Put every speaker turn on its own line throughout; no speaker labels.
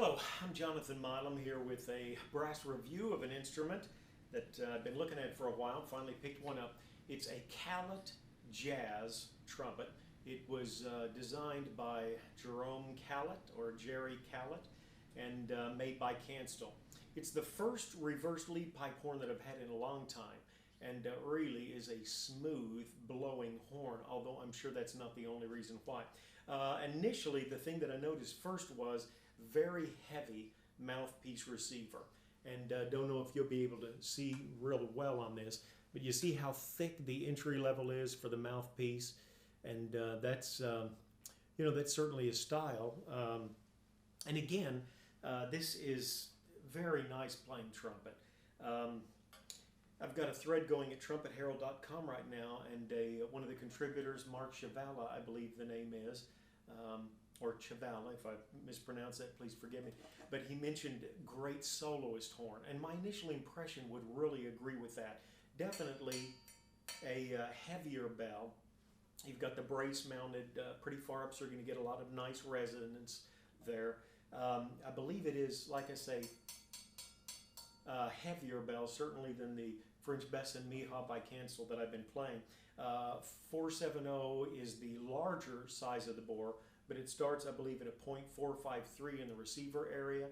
Hello, I'm Jonathan Milam here with a brass review of an instrument that I've been looking at for a while. Finally picked one up. It's a Callet jazz trumpet. It was designed by Jerry Callet and made by Kanstul. It's the first reverse lead pipe horn that I've had in a long time, and really is a smooth blowing horn, although I'm sure that's not the only reason why. Initially, the thing that I noticed first was very heavy mouthpiece receiver, and don't know if you'll be able to see real well on this, but you see how thick the entry level is for the mouthpiece, and that's certainly a style. And again, this is very nice playing trumpet. I've got a thread going at trumpetherald.com right now, and one of the contributors, Mark Chavala, I believe the name is, or Chavala, if I mispronounce that, please forgive me, but he mentioned great soloist horn, and my initial impression would really agree with that. Definitely a heavier bell. You've got the brace mounted pretty far up, so you're going to get a lot of nice resonance there. I believe it is, like I say, heavier bell, certainly than the French Besson Miha by Kanstul that I've been playing. 470 is the larger size of the bore, but it starts, I believe, at a .453 in the receiver area.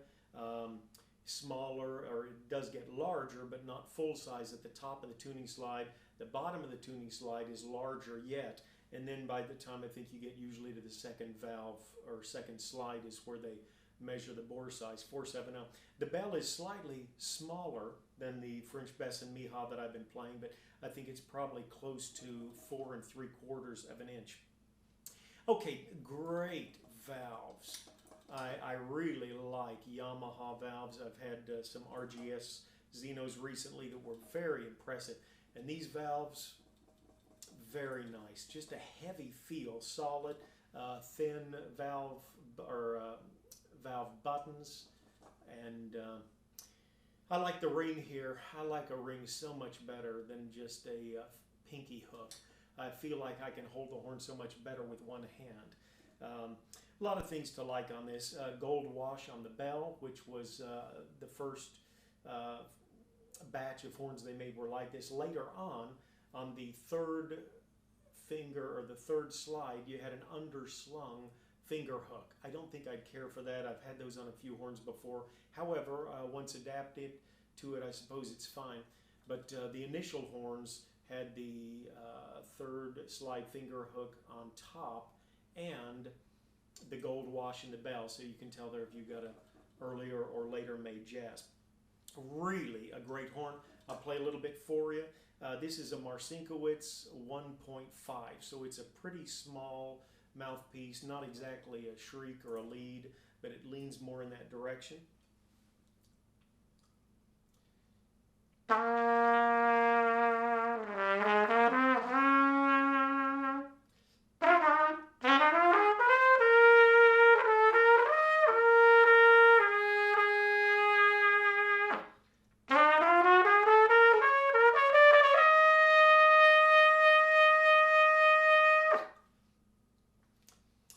Smaller, or it does get larger, but not full size at the top of the tuning slide. The bottom of the tuning slide is larger yet, and then by the time I think you get usually to the second valve or second slide is where they measure the bore size, 470. The bell is slightly smaller than the French Besson Miha that I've been playing, but I think it's probably close to 4 3/4 of an inch. Okay, great valves. I really like Yamaha valves. I've had some RGS Xenos recently that were very impressive, and these valves, very nice. Just a heavy feel, solid, thin valve or valve buttons, and I like the ring here. I like a ring so much better than just a pinky hook. I feel like I can hold the horn so much better with one hand. A lot of things to like on this. Gold wash on the bell, which was the first batch of horns they made were like this. Later on the third finger or the third slide, you had an underslung finger hook. I don't think I'd care for that. I've had those on a few horns before. However, once adapted to it, I suppose it's fine. But the initial horns had the third slide finger hook on top and the gold wash in the bell, so you can tell there if you got an earlier or later made jazz. Really a great horn. I'll play a little bit for you. This is a Marcinkiewicz 1.5, so it's a pretty small mouthpiece, not exactly a shriek or a lead, but it leans more in that direction.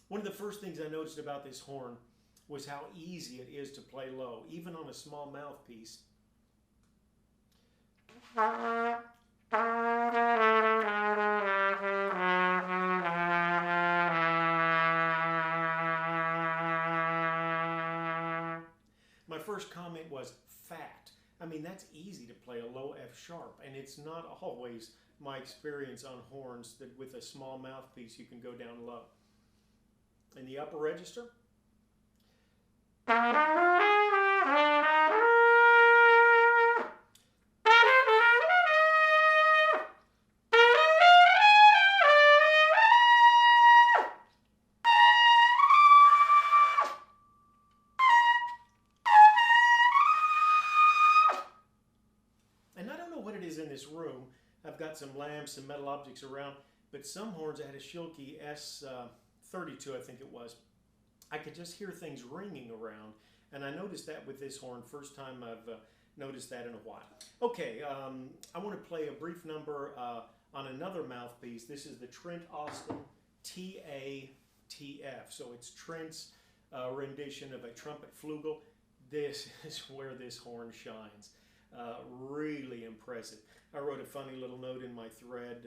One of the first things I noticed about this horn was how easy it is to play low, even on a small mouthpiece. My first comment was fat. I mean, that's easy to play a low F sharp, and it's not always my experience on horns that with a small mouthpiece you can go down low. In the upper register, and I don't know what it is in this room. I've got some lamps and metal objects around, but some horns I had a Schilke S32, I think it was. I could just hear things ringing around, and I noticed that with this horn. First time I've noticed that in a while. Okay, I want to play a brief number on another mouthpiece. This is the Trent Austin TATF, so it's Trent's rendition of a trumpet flugel. This is where this horn shines. Really impressive. I wrote a funny little note in my thread.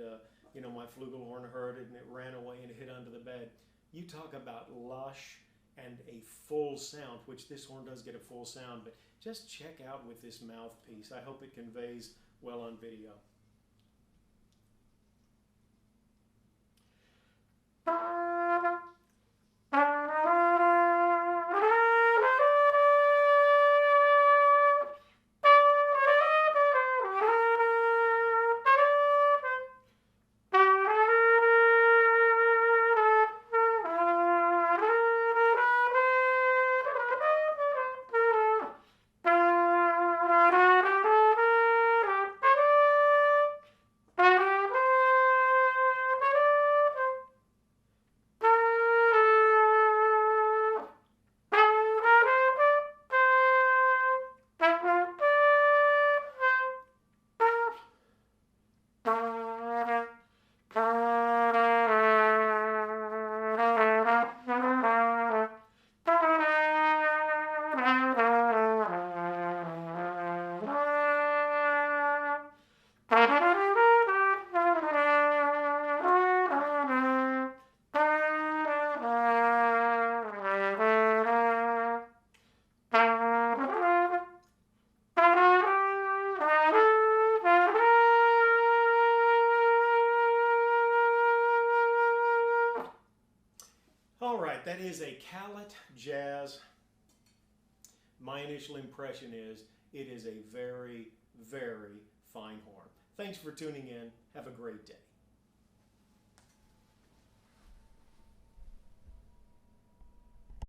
You know, my flugelhorn heard it and it ran away and hid under the bed. You talk about lush and a full sound, which this horn does get a full sound, but just check out with this mouthpiece. I hope it conveys well on video. All right, that is a Callet jazz. My initial impression is it is a very, very fine horn. Thanks for tuning in. Have a great day.